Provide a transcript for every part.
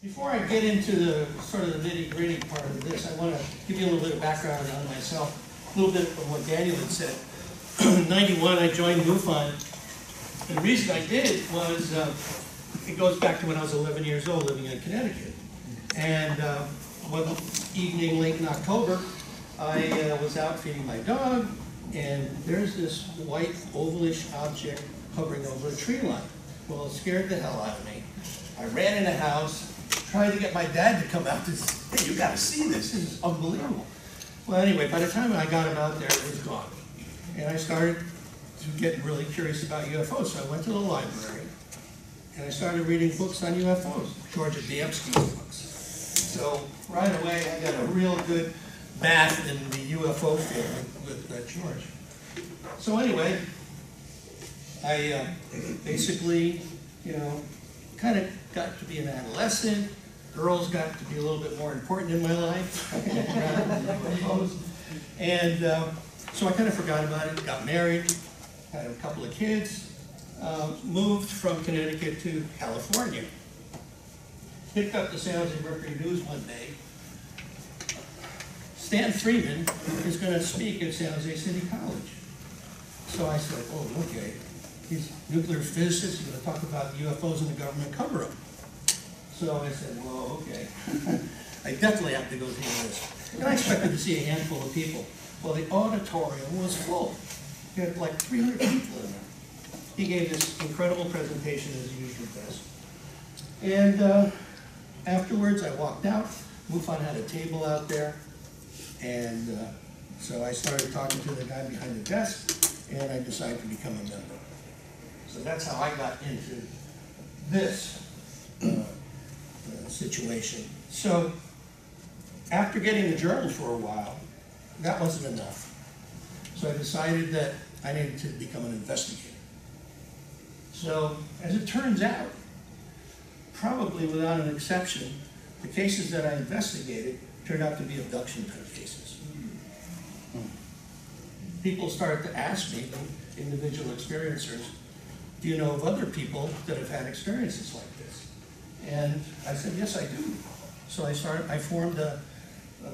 Before I get into the sort of the nitty-gritty part of this, I want to give you a little bit of background on myself, a little bit of what Daniel had said. In '91, I joined MUFON, and the reason I did was, it goes back to when I was 11 years old living in Connecticut. And one evening late in October, I was out feeding my dog, and there's this white ovalish object hovering over a tree line. Well, it scared the hell out of me. I ran in the house, tried to get my dad to come out and say, hey, you gotta see this, this is unbelievable. Well, anyway, by the time I got him out there, it was gone. And I started to get really curious about UFOs, so I went to the library, and I started reading books on UFOs, George Adamski's books. So right away, I got a real good bath in the UFO field with George. So anyway, I basically, kind of got to be an adolescent. Girls got to be a little bit more important in my life. And so I kind of forgot about it, got married, had a couple of kids, moved from Connecticut to California. Picked up the San Jose Mercury News one day. Stan Freeman is going to speak at San Jose City College. So I said, oh, okay. He's a nuclear physicist, he's going to talk about UFOs and the government cover-up. So I said, well, okay. I definitely have to go see this. And I expected to see a handful of people. Well, the auditorium was full. He had like 300 people in there. He gave this incredible presentation as he usually does. And afterwards, I walked out. MUFON had a table out there. And so I started talking to the guy behind the desk, and I decided to become a member. So that's how I got into this situation. So after getting the journal for a while, that wasn't enough. So I decided that I needed to become an investigator. So as it turns out, probably without an exception, the cases that I investigated turned out to be abduction type cases. People started to ask me, individual experiencers, do you know of other people that have had experiences like this? And I said, yes, I do. So I formed a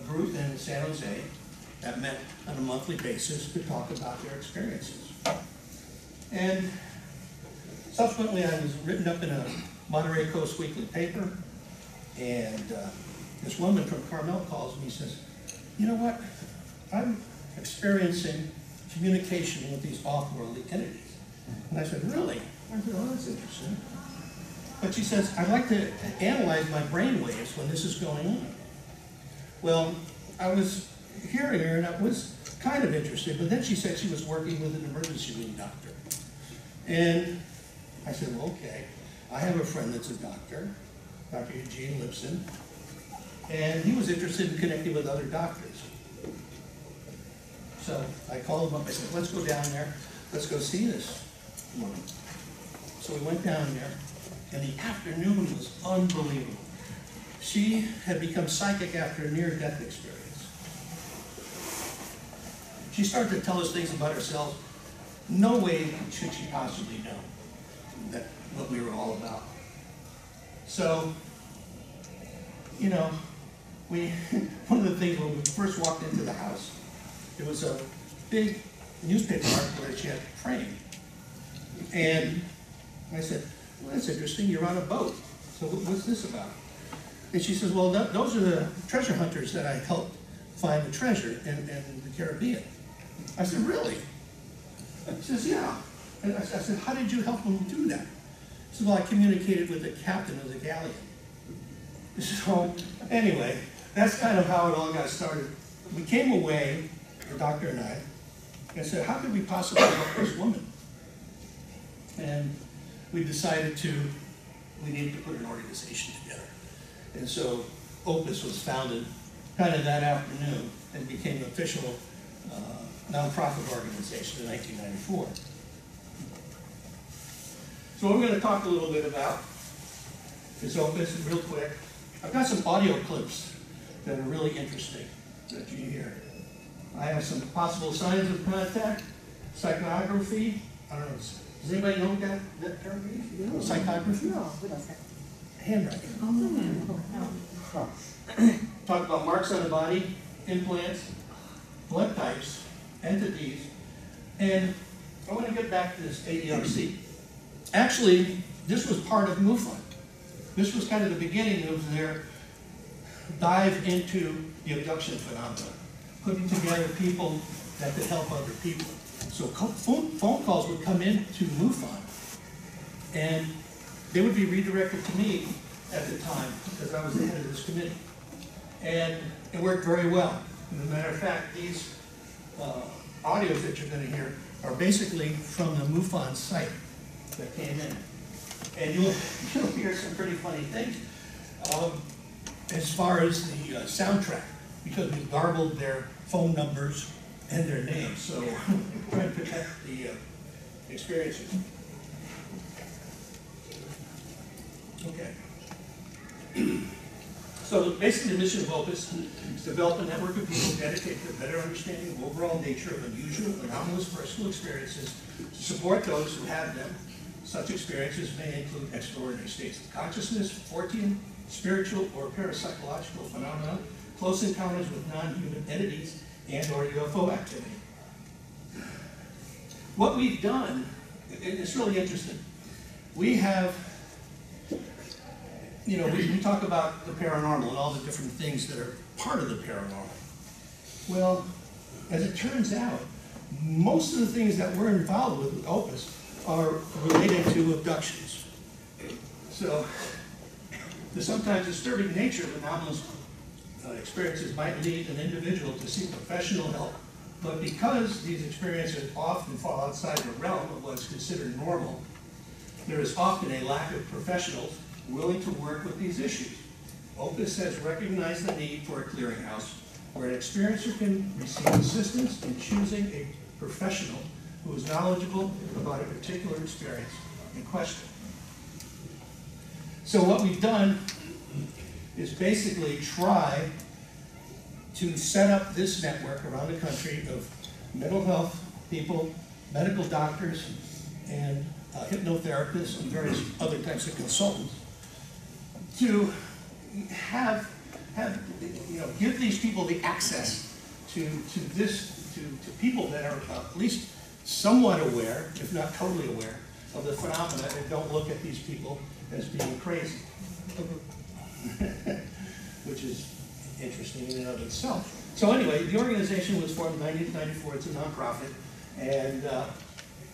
group in San Jose that met on a monthly basis to talk about their experiences. And subsequently, I was written up in a Monterey Coast weekly paper, and this woman from Carmel calls me and says, you know what, I'm experiencing communication with these off-worldly entities. And I said, really? I said, oh, that's interesting. But she says, I'd like to analyze my brain waves when this is going on. Well, I was hearing her and I was kind of interested, but then she said she was working with an emergency room doctor. And I said, well, okay. I have a friend that's a doctor, Dr. Eugene Lipson, and he was interested in connecting with other doctors. So I called him up, I said, let's go down there, let's go see this woman. So we went down there, and the afternoon was unbelievable. She had become psychic after a near-death experience. She started to tell us things about herself. No way should she possibly know that what we were all about. So, one of the things when we first walked into the house, there was a big newspaper article that she had framed. And I said, well, that's interesting, you're on a boat. So what's this about? And she says, well, those are the treasure hunters that I helped find the treasure in the Caribbean. I said, really? She says, yeah. And I said, how did you help them do that? She said, well, I communicated with the captain of the galleon. So anyway, that's kind of how it all got started. We came away, the doctor and I said, how could we possibly help this woman? And we decided we needed to put an organization together. And so OPUS was founded kind of that afternoon and became an official nonprofit organization in 1994. So what we're going to talk a little bit about is OPUS real quick. I've got some audio clips that are really interesting that you hear. I have some possible signs of contact, psychography. I don't know, does anybody know that term? Psychography? No, we don't say. handwriting. Talk about marks on the body, implants, blood types, entities, and I want to get back to this ADRC. Actually, this was part of MUFON. This was kind of the beginning of their dive into the abduction phenomenon, putting together people that could help other people. So phone calls would come into MUFON, and they would be redirected to me at the time, because I was the head of this committee. And it worked very well. As a matter of fact, these audios that you're going to hear are basically from the MUFON site that came in. And you'll hear some pretty funny things as far as the soundtrack, because we garbled their phone numbers and their names, so trying to protect the experiences. Okay. So basically the mission of OPUS is to develop a network of people dedicated to a better understanding of overall nature of unusual, anomalous personal experiences to support those who have them. Such experiences may include extraordinary states of consciousness, Fortean, spiritual or parapsychological phenomena, close encounters with non-human entities, and or UFO activity. What we've done, it's really interesting. We have, you know, we talk about the paranormal and all the different things that are part of the paranormal. Well, as it turns out, most of the things that we're involved with OPUS are related to abductions. So, the sometimes disturbing nature of anomalous experiences might lead an individual to seek professional help, but because these experiences often fall outside the realm of what's considered normal, there is often a lack of professionals willing to work with these issues. OPUS has recognized the need for a clearinghouse where an experiencer can receive assistance in choosing a professional who is knowledgeable about a particular experience in question. So what we've done is basically try to set up this network around the country of mental health people, medical doctors, and hypnotherapists and various other types of consultants to give these people the access to people that are at least somewhat aware, if not totally aware, of the phenomena and don't look at these people as being crazy, which is interesting in and of itself. So anyway, the organization was formed in 1994. It's a nonprofit, and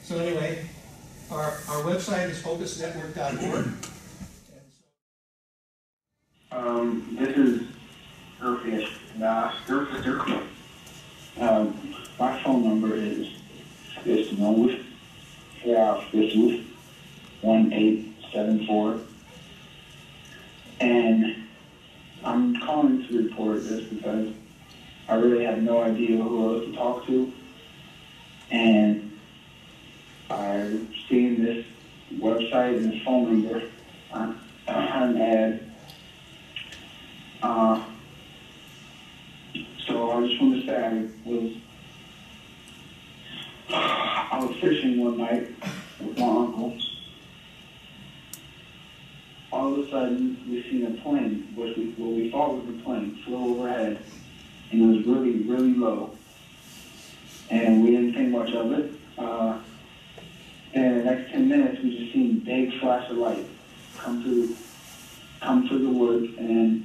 so anyway, our website is opusnetwork.org. This is my phone number is 1874, and I'm calling to report this because I really have no idea who else to talk to, and I've seen this website and this phone number on an ad. So I just want to say I was fishing one night with my uncle. All of a sudden, we seen a plane, what we thought was a plane, flew overhead, and it was really, really low. And we didn't think much of it. And in the next 10 minutes, we just seen a big flash of light come through the woods, and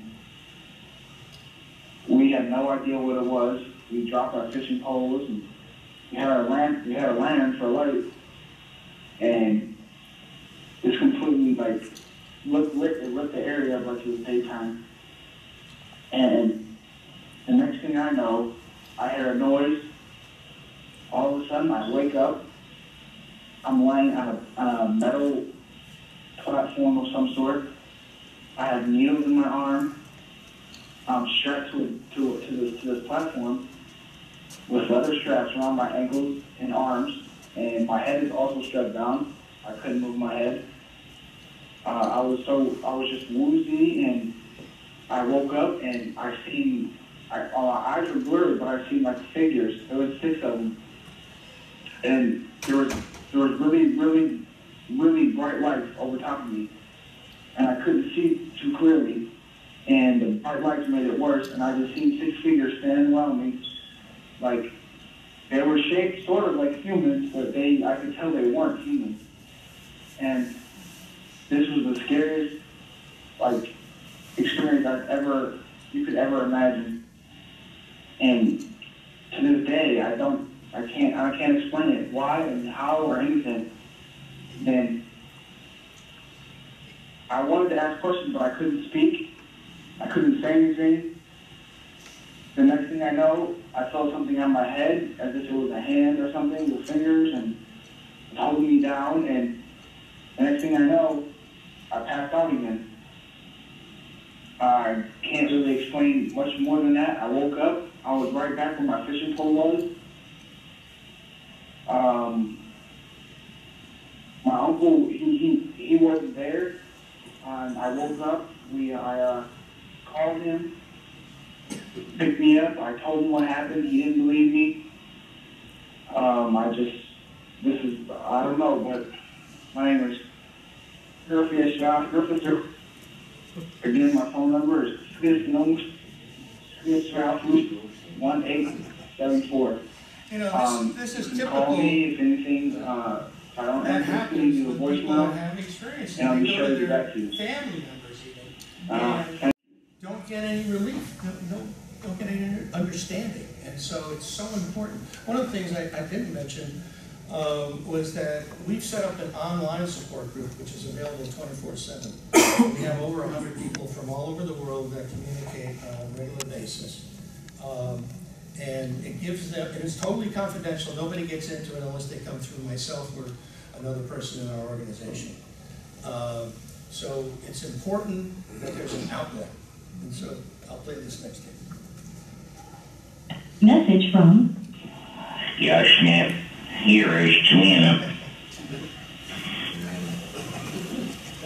we had no idea what it was. We dropped our fishing poles, and we had a lantern for a light, and it's completely like lit the area up like it was daytime. And the next thing I know, I hear a noise. All of a sudden, I wake up. I'm laying on a metal platform of some sort. I have needles in my arm. I'm strapped to this platform with leather straps around my ankles and arms, and my head is also strapped down. I couldn't move my head. I was just woozy, and I woke up and my eyes were blurred, but I seen like figures. There was 6 of them, and there was really, really, really bright lights over top of me. and I couldn't see too clearly, and the bright lights made it worse, and I just seen 6 figures standing around me, like, they were shaped sort of like humans, but I could tell they weren't humans. And this was the scariest, like, experience you could ever imagine. And to this day, I can't explain it, why and how or anything. And I wanted to ask questions, but I couldn't speak. I couldn't say anything. The next thing I know, I felt something on my head, as if it was a hand or something with fingers, and it holding me down. And the next thing I know, I passed out again. I can't really explain much more than that. I woke up. I was right back where my fishing pole was. My uncle, he wasn't there. I woke up. I called him, picked me up. I told him what happened. He didn't believe me. I don't know, but my name is Griffith. Again, my phone number is 1874. You know, this is typical. Call me if anything. I don't That have to happens leave you a when people voicemail, have experience, and I'll and be they sure go to to get their back to you. family members even, and don't get any relief, don't get any understanding, and so it's so important. One of the things I didn't mention was that we've set up an online support group, which is available 24/7. We have over 100 people from all over the world that communicate on a regular basis. And it gives them, and it's totally confidential, nobody gets into it unless they come through myself or another person in our organization. So it's important that there's an outlet, and so I'll play this next game. Message from... Yes, ma'am. Here is Joanna.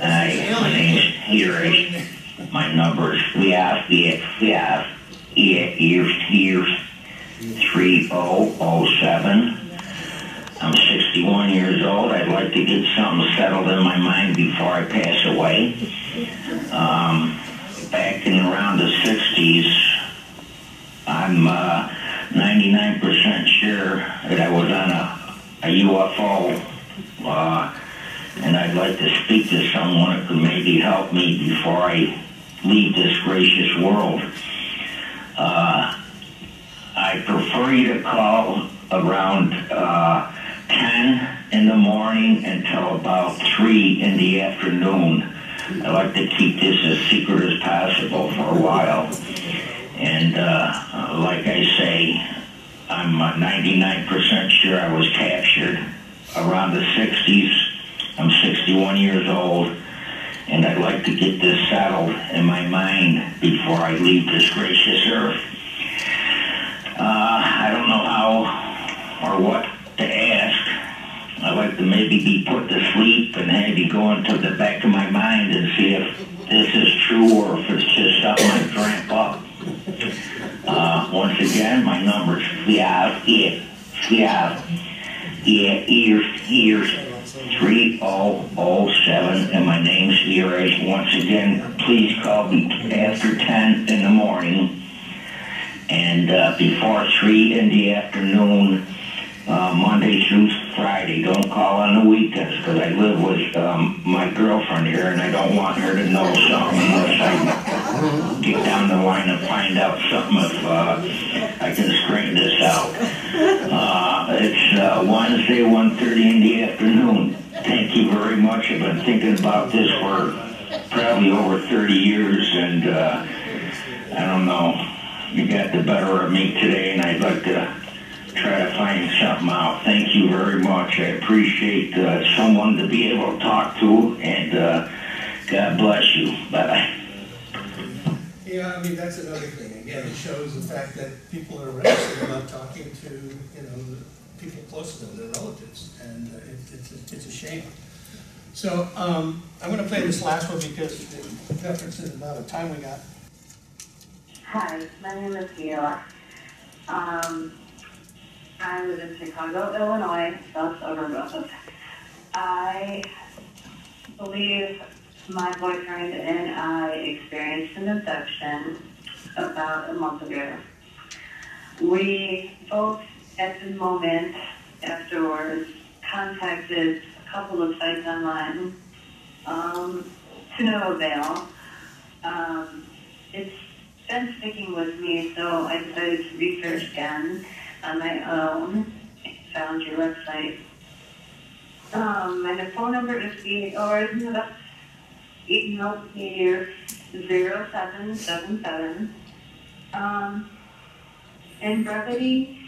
Hi, my name is Here. My number is 3007. I'm 61 years old. I'd like to get something settled in my mind before I pass away. Back in around the 60s, I'm 99% sure that I was on a UFO, and I'd like to speak to someone that could maybe help me before I leave this gracious world. I prefer you to call around 10 in the morning until about 3 in the afternoon. I like to keep this as secret as possible for a while. And like I say, I'm 99% sure I was captured around the 60s. I'm 61 years old, and I'd like to get this settled in my mind before I leave this gracious earth. I don't know how or what to ask. I'd like to maybe be put to sleep and maybe go into the back of my mind and see if this is true or if it's just something I dreamt up. Once again, my number is 3007, and my name's Velez. Once again, please call me after 10 in the morning and before 3 in the afternoon, Monday through Friday. Don't call on the weekends because I live with my girlfriend here and I don't want her to know something unless I get down the line and find out something if I can straighten this out. It's Wednesday, 1:30 in the afternoon. Thank you very much. I've been thinking about this for probably over 30 years and I don't know. You got the better of me today, and I'd like to try to find something out. Thank you very much. I appreciate someone to be able to talk to, and God bless you. Bye-bye. Yeah, I mean, that's another thing. Again, it shows the fact that people are reticent about talking to, the people close to them, their relatives, and it's a shame. So I'm going to play this last one because the reference is about the time we got. Hi, my name is Gayla. I live in Chicago, Illinois, south suburb of. I believe My boyfriend and I experienced an abduction about a month ago. We both, at the moment afterwards, contacted a couple of sites online, to no avail. It's been sticking with me, so I decided to research again on my own. Found your website. And the phone number is 0777. In brevity,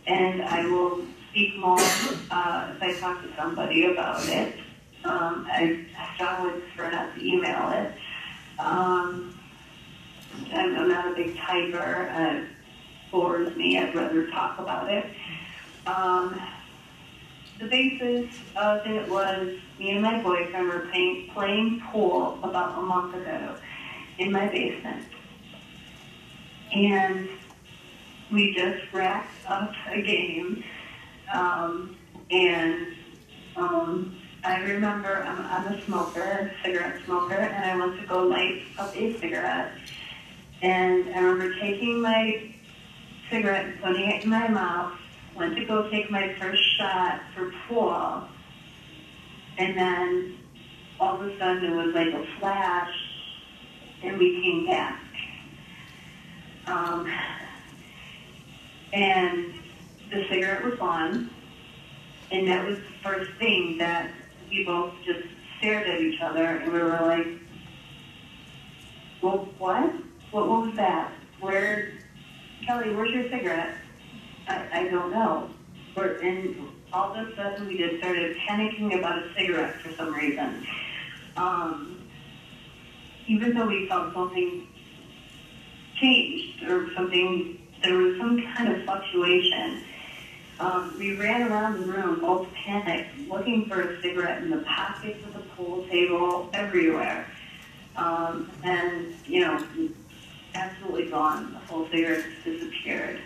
and I will speak more if I talk to somebody about it. I strongly prefer not to email it. I'm not a big typer. It bores me. I'd rather talk about it. The basis of it was me and my boyfriend were playing pool about a month ago in my basement. And we just wrapped up a game. I remember I'm a smoker, cigarette smoker, and I went to go light up a cigarette. And I remember taking my cigarette and putting it in my mouth, went to go take my first shot for pool, and then all of a sudden it was like a flash, and we came back. And the cigarette was gone, and that was the first thing that we both just stared at each other, and we were like, well, what? What was that? Kelly, where's your cigarette? I don't know. And all of a sudden we just started panicking about a cigarette for some reason. Even though we felt something changed or something, there was some kind of fluctuation. We ran around the room, both panicked, looking for a cigarette in the pockets of the pool table, everywhere. And, absolutely gone. The whole cigarette disappeared.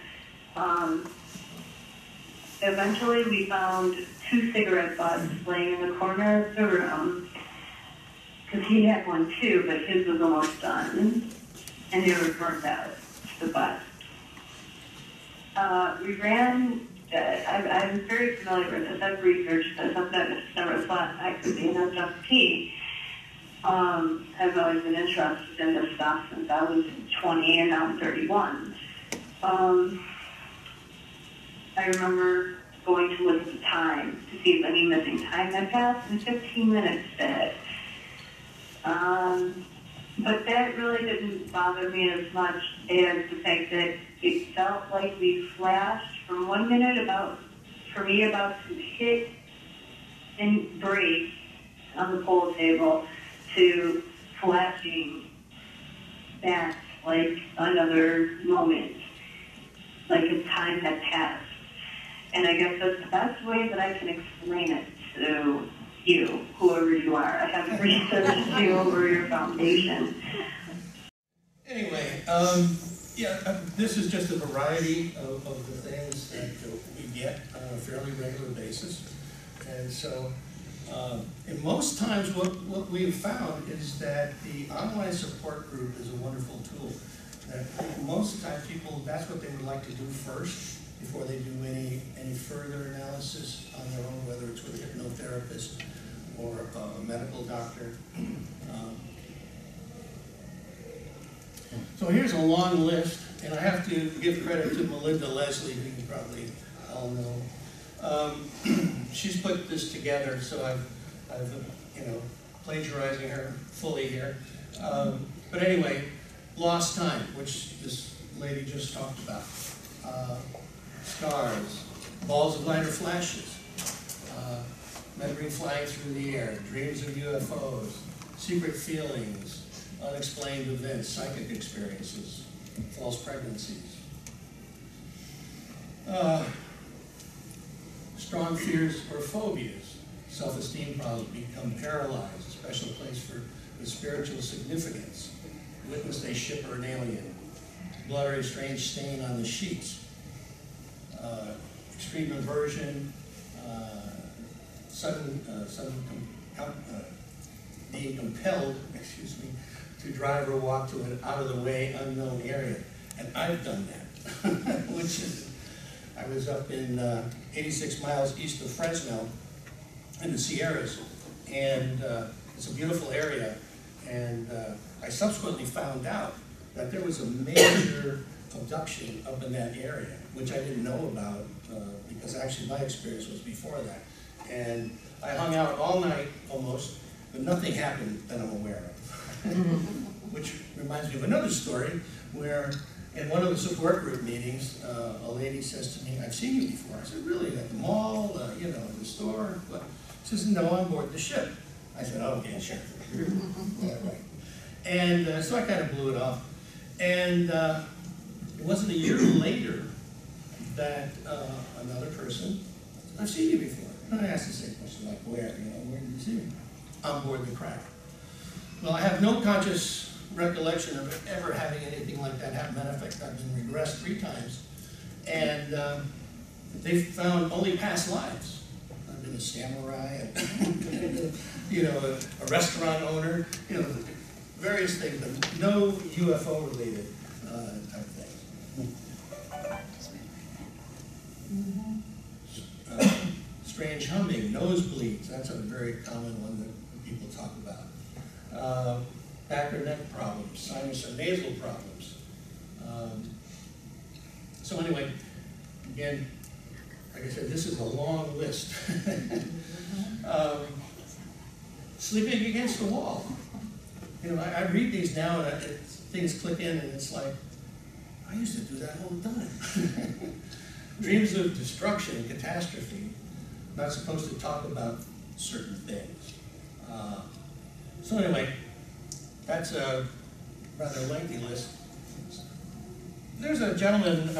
Eventually, we found 2 cigarette butts laying in the corner of the room, because he had one too, but his was almost done, and they were burnt out, the butts. We ran, I'm very familiar with this. I've researched this. I've never thought I could be an abductee. I've always been interested in this stuff since I was 20 and now I'm 31. I remember going to look at the time to see if any missing time had passed, and 15 minutes did. But that really didn't bother me as much as the fact that it felt like we flashed from 1 minute about to hit and break on the pool table to flashing back like another moment, like a time had passed. And I guess that's the best way that I can explain it to you, whoever you are. I haven't researched you over your foundation. Anyway, this is just a variety of the things that we get on a fairly regular basis. And so, and most times what we've found is that the online support group is a wonderful tool. That most of the time people, that's what they would like to do first before they do any further analysis on their own, whether it's with a hypnotherapist or a medical doctor. So here's a long list, and I have to give credit to Melinda Leslie, who you probably all know. She's put this together, so I've plagiarizing her fully here. But anyway, lost time, which this lady just talked about. Stars, balls of light or flashes, memory flying through the air, dreams of UFOs, secret feelings, unexplained events, psychic experiences, false pregnancies. Strong fears or phobias, self-esteem problems, become paralyzed, a special place for with spiritual significance, witnessed a ship or an alien, blood or a strange stain on the sheets, extreme aversion, sudden being compelled, excuse me, to drive or walk to an out-of-the-way, unknown area. And I've done that, which is, I was up in 86 miles east of Fresno in the Sierras, and it's a beautiful area. And I subsequently found out that there was a major abduction up in that area, which I didn't know about because actually my experience was before that. And I hung out all night almost, but nothing happened that I'm aware of. Which reminds me of another story where in one of the support group meetings, a lady says to me, "I've seen you before." I said, "Really? At the mall, you know, the store?" But she says, "No, on board the ship." I said, "Oh, okay, sure." Yeah, right. And so I kind of blew it off. And it wasn't a year later that another person, "I've seen you before." And I asked the same question, like, where? You know, where did you see me? On board the craft. Well, I have no conscious recollection of ever having anything like that happen. Matter of fact, I've been regressed 3 times. And they've found only past lives. I've been a samurai, you know, a restaurant owner, you know, various things, but no UFO related type thing. Strange humming, nosebleeds, that's a very common one that people talk about. Back or neck problems, sinus or nasal problems. So anyway, again, like I said, this is a long list. Sleeping against the wall. You know, I read these now and things click in and it's like, I used to do that all the time. Dreams of destruction and catastrophe. Not supposed to talk about certain things. So anyway, that's a rather lengthy list. There's a gentleman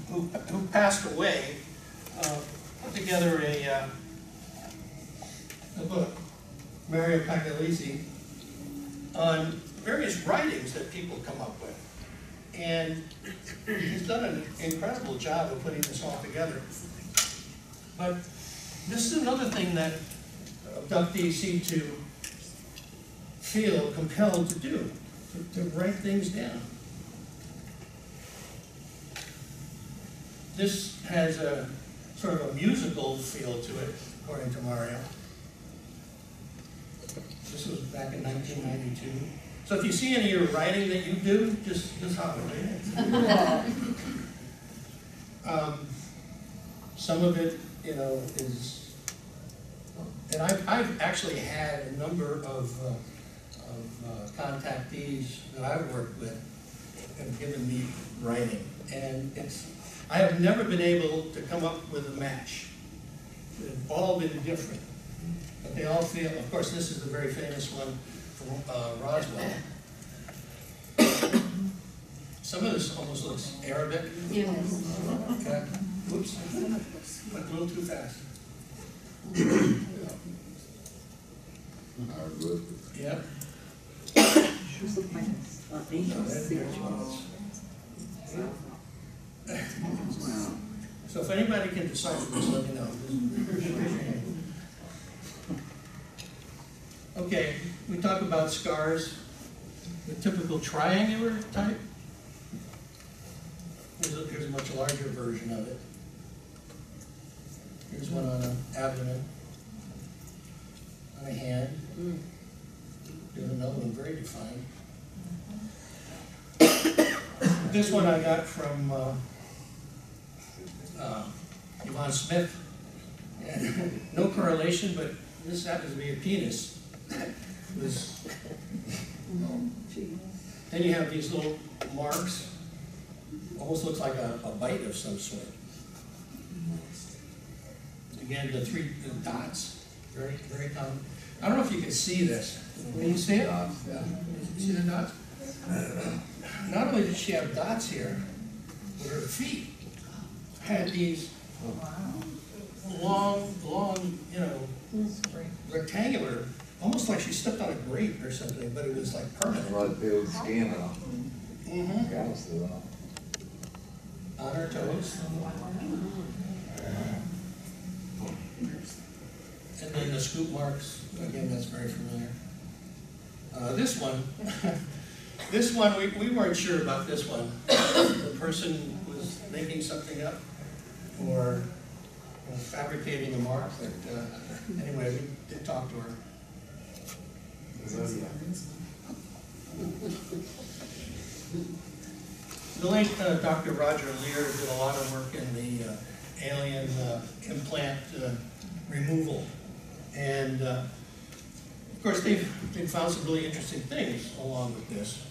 who passed away, put together a book, Mario Pagliese, on various writings that people come up with. And he's done an incredible job of putting this all together. But this is another thing that abductees seem to feel compelled to do, to write things down. This has a sort of a musical feel to it, according to Mario. This was back in 1992. So if you see any of your writing that you do, just hop it in. Some of it, you know, is, and I've actually had a number of contactees that I've worked with have given me writing, and I have never been able to come up with a match. They've all been different, but they all feel. Of course, this is a very famous one from Roswell. Some of this almost looks Arabic. Yes. Okay. Whoops. Went a little too fast. Yeah. So if anybody can decipher this, let me know. Okay, we talk about scars, the typical triangular type. Here's a much larger version of it. Here's one on an abdomen, on a hand. Here's another one, very defined. This one I got from Yvonne Smith. No correlation, but this happens to be a penis. Then you have these little marks. Almost looks like a bite of some sort. Again, the dots, very, very common. I don't know if you can see this. Can you see it? Yeah. You see the dots? Not only did she have dots here, but her feet had these long, you know, rectangular, almost like she stepped on a grape or something, but it was like permanent. Blood filled skin on. On her toes. And then the scoop marks, again, that's very familiar. This one, this one, we weren't sure about this one. The person was making something up or fabricating a mark, but anyway, we did talk to her. The late Dr. Roger Lear did a lot of work in the alien implant removal. And of course, they've found some really interesting things along with this.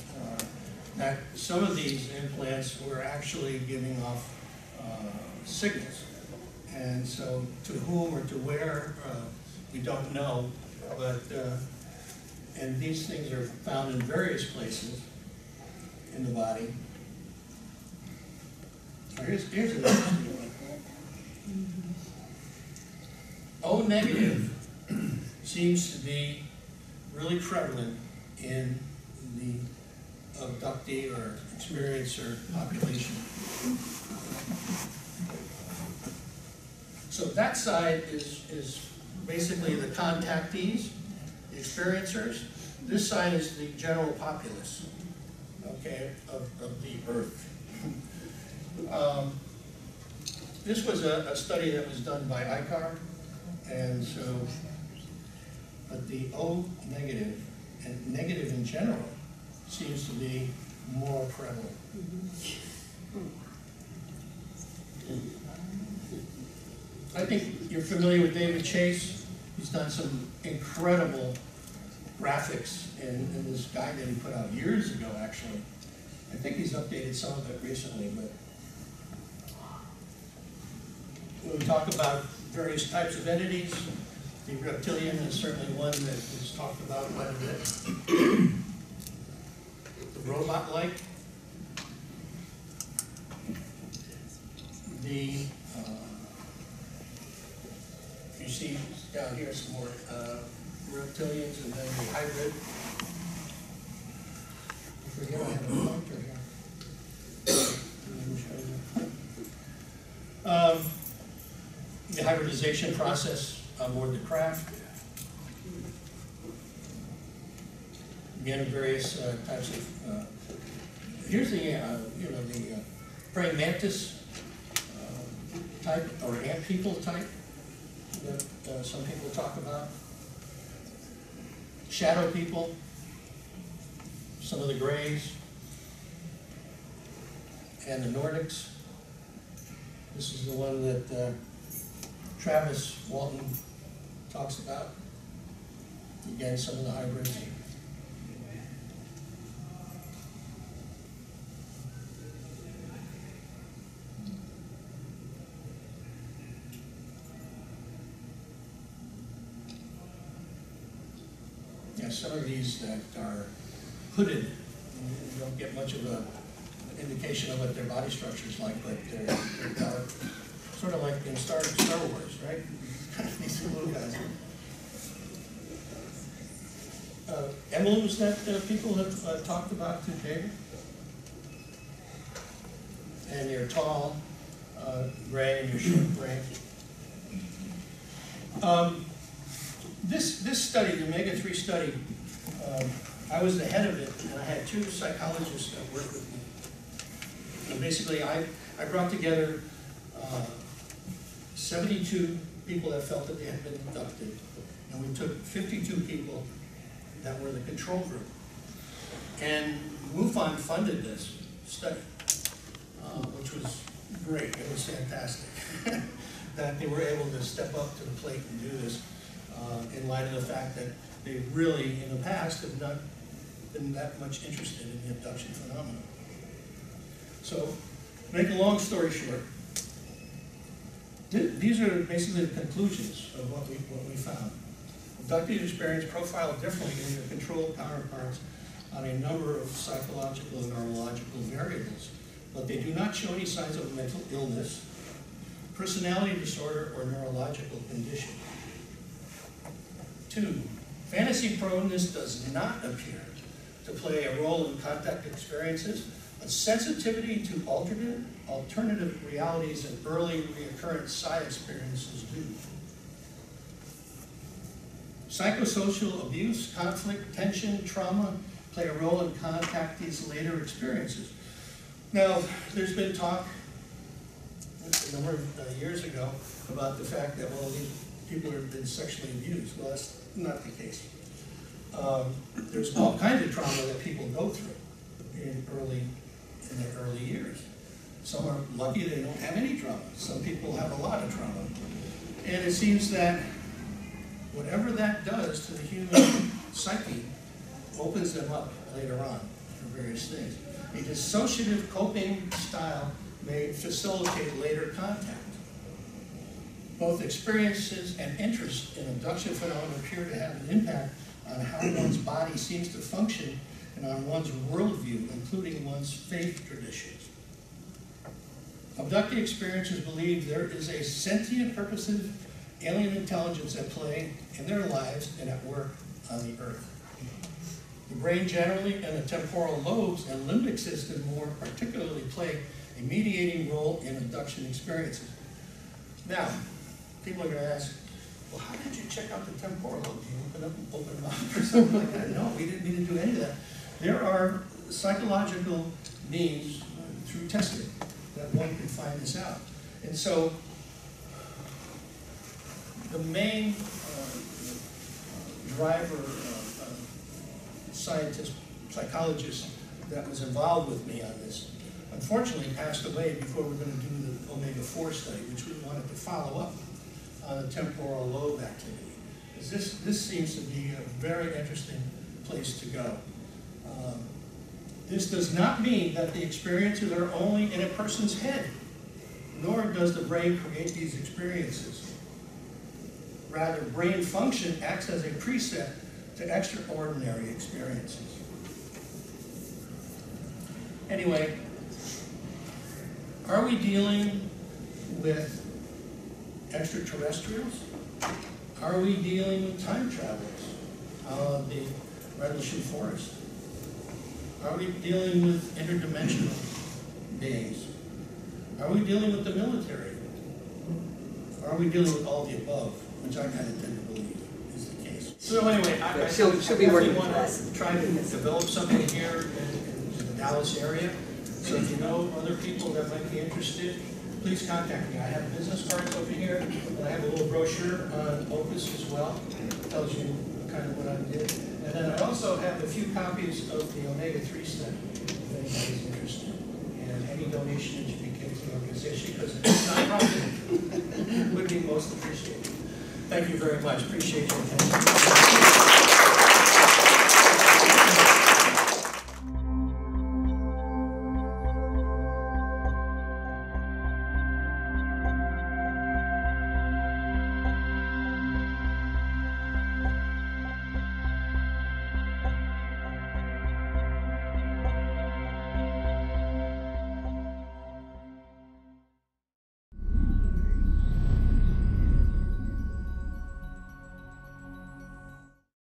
That some of these implants were actually giving off signals. And so to whom or to where, we don't know. But, and these things are found in various places in the body. Here's an interesting one. O negative seems to be really prevalent in the abductee or experiencer population. So that side is basically the contactees, the experiencers. This side is the general populace, okay, of the Earth. This was a study that was done by ICAR, and so, but the O negative and negative in general seems to be more prevalent. I think you're familiar with David Chase. He's done some incredible graphics in this guide that he put out years ago, actually. I think he's updated some of it recently, but when we talk about various types of entities, the reptilian is certainly one that is talked about quite a bit. The robot-like, the you see down here some more reptilians, and then the hybrid. I forget I have a pointer here. The hybridization process on board the craft. Again, various types of. Here's the the praying mantis type or ant people type that some people talk about. Shadow people. Some of the Greys. And the Nordics. This is the one that Travis Walton talks about. Again, some of the hybrids. Yeah, some of these that are hooded, you don't get much of an indication of what their body structure is like, but they're dark. Sort of like in Star Wars, right? These little guys. Emblems that people have talked about today. And you're tall, gray, and you're short gray. This study, the Omega-3 study, I was the head of it, and I had two psychologists that worked with me. And basically, I brought together 72 people that felt that they had been abducted, and we took 52 people that were the control group. And MUFON funded this study, which was great. It was fantastic that they were able to step up to the plate and do this in light of the fact that they really, in the past, have not been that much interested in the abduction phenomenon. So, to make a long story short, these are basically the conclusions of what we found. Abducted experience profiled differently in their controlled counterparts on a number of psychological and neurological variables, but they do not show any signs of mental illness, personality disorder, or neurological condition. 2, fantasy proneness does not appear to play a role in contact experiences, but sensitivity to alternative realities and early recurrent psi experiences do. Psychosocial abuse, conflict, tension, trauma play a role in contactees' later experiences. Now, there's been talk a number of years ago about the fact that, well, these people have been sexually abused. Well, that's not the case. There's all kinds of trauma that people go through in their early years. Some are lucky they don't have any trauma. Some people have a lot of trauma. And it seems that whatever that does to the human psyche opens them up later on for various things. A dissociative coping style may facilitate later contact. Both experiences and interest in abduction phenomena appear to have an impact on how one's body seems to function and on one's worldview, including one's faith traditions. Abductee experiencers believe there is a sentient, purposive alien intelligence at play in their lives and at work on the earth. The brain generally and the temporal lobes and limbic system more particularly play a mediating role in abduction experiences. Now, people are going to ask, well, how did you check out the temporal lobe? Did you open them up or something like that? No, we didn't do any of that. There are psychological means through testing that one can find this out. And so, the main driver, scientist, psychologist that was involved with me on this, unfortunately passed away before we were going to do the omega-4 study, which we wanted to follow up on the temporal lobe activity. This seems to be a very interesting place to go. This does not mean that the experiences are only in a person's head, nor does the brain create these experiences. Rather, brain function acts as a preset to extraordinary experiences. Anyway, are we dealing with extraterrestrials? Are we dealing with time travelers, the Rendlesham Forest? Are we dealing with interdimensional beings? Are we dealing with the military? Are we dealing with all the above, which I kind of tend to believe is the case? So anyway, I she'll be working want for us. to try to develop something here in the Dallas area. So if you know other people that might be interested, please contact me. I have business cards over here, and I have a little brochure on OPUS as well. It tells you kind of what I did. And then I also have a few copies of the omega-3 study, if anybody's interested. And any donation that you can give to the organization, because it's not profit, would be most appreciated. Thank you very much. Appreciate your attention.